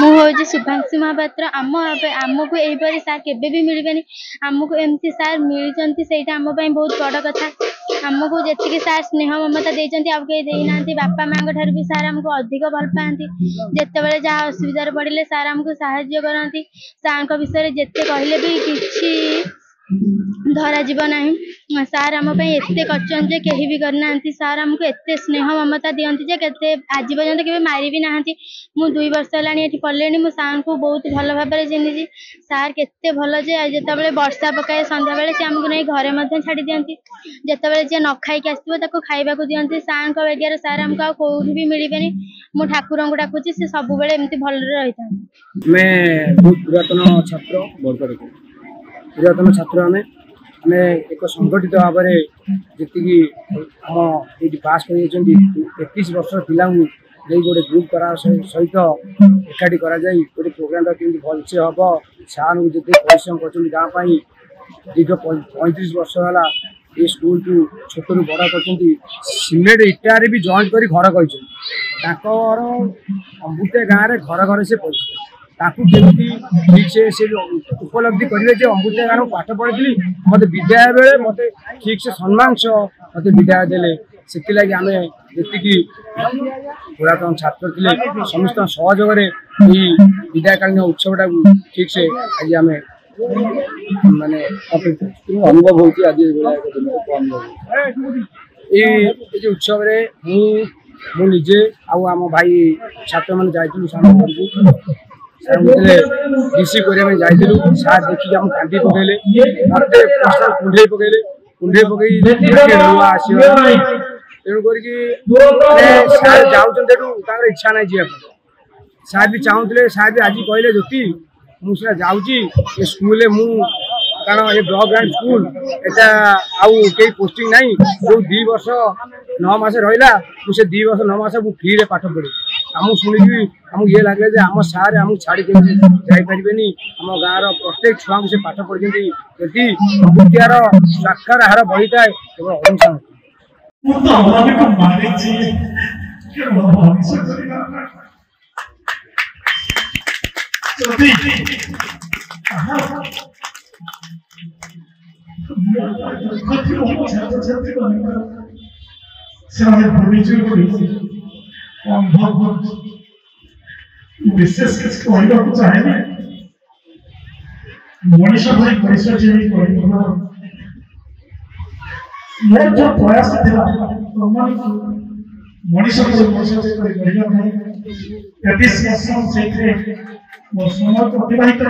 मुझे शुभांशी महापात्र आमको यहीपरि सार केबे भी मिलबेनी आमको एमती सार मिलचंती सेटा आम पई बहुत बड़ कथा आमको जेतिकी सार स्नेह ममता देचंती आ के देना बापा माँ ठार भी सार आमको अधिक भल पाती जिते जहाँ असुविधा पड़े सार आमको साहाय्य करती सार विषय जिते कहले भी किसी धरा जीव ना सार आम एते कर कहीं भी करना सार आमको एते स्नेह ममता दिखती जे के आज पर्यंत के मारी भी ना मु 2 वर्ष है पढ़े मु सार को बहुत भल भाव चिन्ह सार केते भल जे जिते वर्षा पकाए संध्या बेले से आमको नहीं घरे छाड़ी दिखती जिते जी न खाई आसो खाइबा दिखती सार बेगर सार आमको कौटी भी मिलबे मु ठाकुर को डाकुची से सब बेले एमती भल रही था। पुरातन छात्र पुरातन छात्र आम एक संगठित भाव में जी आम ये पास कर 21 वर्ष पिला गोटे ग्रुप करा सहित एकाठी करा गोटे प्रोग्राम केमती भलसे हम सार को जिते परिश्रम कर गाँव दीर्घ 35 वर्ष है ये स्कूल को छोट रू बड़ कर सीमेंट इटारे भी जॉइंट कर घर कर अमृतिया गाँव में घर घर से पहुँचे ठीक से उपलब्धि करेंगे अमृतिया गाँव पाठ पढ़ी मत विद्यालय बेले मत ठीक से सम्मान सह मत विद्यालय देले से लगी आम जी पुरातन छात्र थे समस्त सहयोग विद्याकालीन उत्सवटा ठीक से आज आम माने अनुभव होती आज ये उत्सव मु निजे आम भाई छात्र मैंने जाइलु सार डीसी करने जाइलु सार देखिए आम कांदी पकड़े मत कुंडे पकड़े नुआ आस तेणुक सार जाऊँ इच्छा ना जी सार भी चाहूले सार भी आज कहले ज्योति मुझे जाऊँगी स्कूल मु कारण ये ब्लॉक ग्रांड स्कूल एटा आउ कई पोस्टिंग नहीं जो 2 वर्ष 9 मास रहा मुझे 2 वर्ष 9 मास फ्री रे पाठ पढ़ी आम शुणी आमको ये लगे आम सार आमको छाड़ी जापरें आम गाँव प्रत्येक छुआ को से पाठ पढ़ी यदि अमृतियार साक्षर हार बढ़ी था केवल अहिंसा विशेष कहना चाहे मनीष भाई परिचय मोर जो प्रयास था मनीष समय अतिबाहित